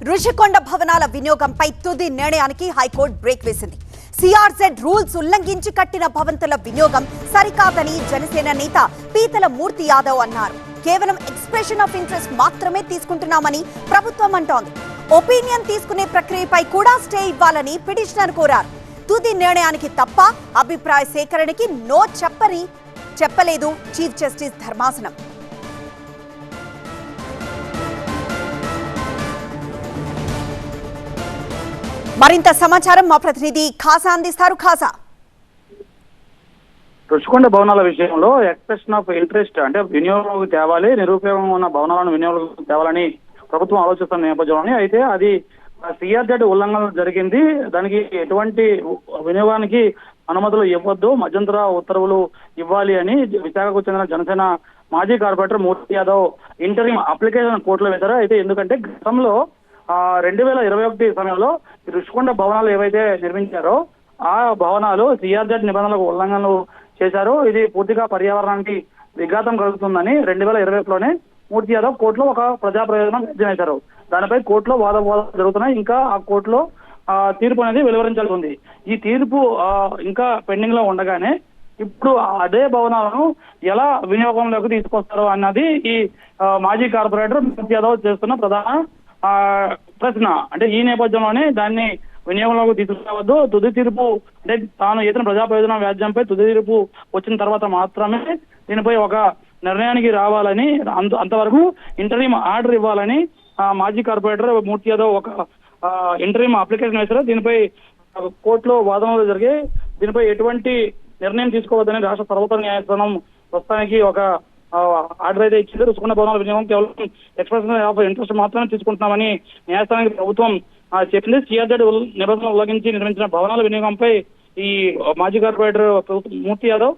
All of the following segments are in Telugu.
రుషికొండ భవనాల వినియోగంపై తుది నిర్ణయానికి హైకోర్టు బ్రేక్ వేసింది. సిఆర్జెడ్ రూల్స్ ఉల్లంఘించి కట్టిన భవంతుల వినియోగం సరికాదని జనసేన నేత పీతల మూర్తి యాదవ్ అన్నారు. కేవలం ఎక్స్ప్రెషన్ ఆఫ్ ఇంట్రెస్ట్ మాత్రమే తీసుకుంటున్నామని ప్రభుత్వం అంటోంది. ఒపీనియన్ తీసుకునే ప్రక్రియపై కూడా స్టే ఇవ్వాలని పిటిషనర్ కోరారు. తుది నిర్ణయానికి తప్ప అభిప్రాయ సేకరణకి నో చెప్పలేదు చీఫ్ జస్టిస్ ధర్మాసనం. మరింత సమాచారం మా ప్రతినిధి ఖాసా అందిస్తారు. ఖాసా, రుషికొండ భవనాల విషయంలో ఎక్స్ప్రెషన్ ఆఫ్ ఇంట్రెస్ట్ అంటే వినియోగం తేవాలి, నిరుపయోగంగా ఉన్న భవనాలను వినియోగం తేవాలని ప్రభుత్వం ఆలోచిస్తున్న నేపథ్యంలోనే అయితే అది సిఆర్జెడ్ ఉల్లంఘన జరిగింది. దానికి ఎటువంటి వినియోగానికి అనుమతులు ఇవ్వద్దు, మధ్యంతర ఉత్తర్వులు ఇవ్వాలి అని విశాఖకు చెందిన జనసేన మాజీ కార్పొరేటర్ మూర్తి యాదవ్ ఇంటరింగ్ అప్లికేషన్ కోర్టులో వేశారు. అయితే ఎందుకంటే గతంలో 2021 సమయంలో రుషికొండ భవనాలు ఏవైతే నిర్మించారో ఆ భవనాలు సిఆర్జెడ్ నిబంధనలకు ఉల్లంఘనలు చేశారు. ఇది పూర్తిగా పర్యావరణానికి విఘాతం కలుగుతుందని 2020లోనే మూర్తి యాదవ్ కోర్టులో ఒక ప్రజా ప్రయోజనం వ్యాజ్యం వేశారు. దానిపై కోర్టులో వాదోపవాదాలు జరుగుతున్నాయి. ఇంకా ఆ కోర్టులో తీర్పు అనేది వెలువరించాల్సి ఉంది. ఈ తీర్పు ఇంకా పెండింగ్ లో ఉండగానే ఇప్పుడు అదే భవనాలను ఎలా వినియోగంలోకి తీసుకొస్తారు అన్నది ఈ మాజీ కార్పొరేటర్ మూర్తి యాదవ్ చేస్తున్న ప్రధాన ప్రశ్న. అంటే ఈ నేపథ్యంలోనే దాన్ని వినియోగంలోకి తీసుకురావద్దు, తుది తీర్పు అంటే తాను ఏదైనా ప్రజా ప్రయోజన వ్యాజ్యంపై తుది తీర్పు వచ్చిన తర్వాత మాత్రమే దీనిపై ఒక నిర్ణయానికి రావాలని, అంతవరకు ఇంటరీమ్ ఆర్డర్ ఇవ్వాలని మాజీ కార్పొరేటర్ మూర్తి యాదవ్ ఒక ఇంటరీమ్ అప్లికేషన్ వేశారు. దీనిపై కోర్టులో వాదనలు జరిగాయి. దీనిపై ఎటువంటి నిర్ణయం తీసుకోవద్దని రాష్ట్ర సర్వోన్నత న్యాయస్థానం ప్రస్తుతానికి ఒక ఆర్డర్ అయితే ఇచ్చింది. రుషికొండ భవనాల వినియోగం కేవలం ఎక్స్ప్రెషన్ ఆఫ్ ఇంట్రెస్ట్ మాత్రమే తీసుకుంటున్నామని న్యాయస్థానానికి ప్రభుత్వం చెప్పింది. సిఆర్జెడ్ నిబంధనలు ఉల్లంఘించి నిర్మించిన భవనాల వినియోగంపై ఈ మాజీ కార్పొరేటర్ మూర్తి యాదవ్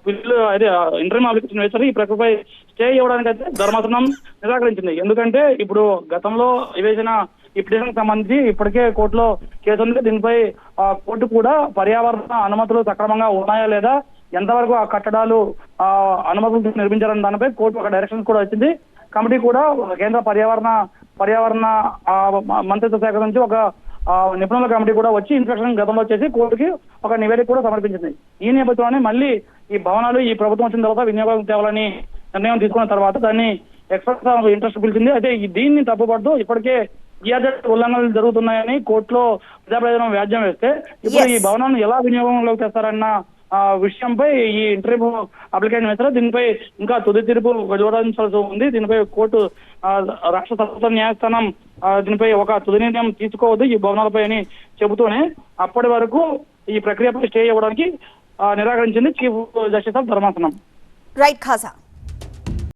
బిల్లు అయితే ఇంటర్వ్యూ అప్లికేషన్ వేశారు. ఈ ప్రక్రియపై స్టే ఇవ్వడానికి అయితే ధర్మాసనం నిరాకరించింది. ఎందుకంటే ఇప్పుడు గతంలో వేసిన ఈ పిటిషన్ సంబంధించి ఇప్పటికే కోర్టులో కేసు ఉంది. దీనిపై కోర్టు కూడా పర్యావరణ అనుమతులు సక్రమంగా ఉన్నాయా లేదా, ఎంతవరకు ఆ కట్టడాలు అనుమతులు నిర్మించారన్న దానిపై కోర్టు ఒక డైరెక్షన్స్ కూడా వచ్చింది. కమిటీ కూడా కేంద్ర పర్యావరణ మంత్రిత్వ శాఖ నుంచి ఒక నిపుణుల కమిటీ కూడా వచ్చి ఇన్స్పెక్షన్ గతంలో చేసి కోర్టుకి ఒక నివేదిక కూడా సమర్పించింది. ఈ నేపథ్యంలోనే మళ్ళీ ఈ భవనాలు ఈ ప్రభుత్వం వచ్చిన తర్వాత వినియోగం తేవాలని నిర్ణయం తీసుకున్న తర్వాత దాన్ని ఎక్స్ప్రెస్ ఆఫ్ ఇంట్రెస్ట్ పిలిచింది. అయితే దీన్ని తప్పుపడుతూ ఇప్పటికే సిఆర్జెడ్ ఉల్లంఘనలు జరుగుతున్నాయని కోర్టులో ప్రజా ప్రయోజనం వ్యాజ్యం వేస్తే ఇప్పుడు ఈ భవనాలను ఎలా వినియోగంలోకి తెస్తారన్న విషయంపై ఈ ఇంటర్వ్యూ అప్లికేషన్ వేశారు. దీనిపై ఇంకా తుది తీర్పు వెలువరించాల్సి ఉంది. దీనిపై కోర్టు రాష్ట్ర సర్వోన్నత న్యాయస్థానం దీనిపై ఒక తుది నిర్ణయం తీసుకోవద్దు ఈ భవనాలపై అని చెబుతూనే అప్పటి వరకు ఈ ప్రక్రియపై స్టే ఇవ్వడానికి నిరాకరించింది చీఫ్ జస్టిస్ ఆఫ్ ధర్మాసనం. రైట్ ఖాసా.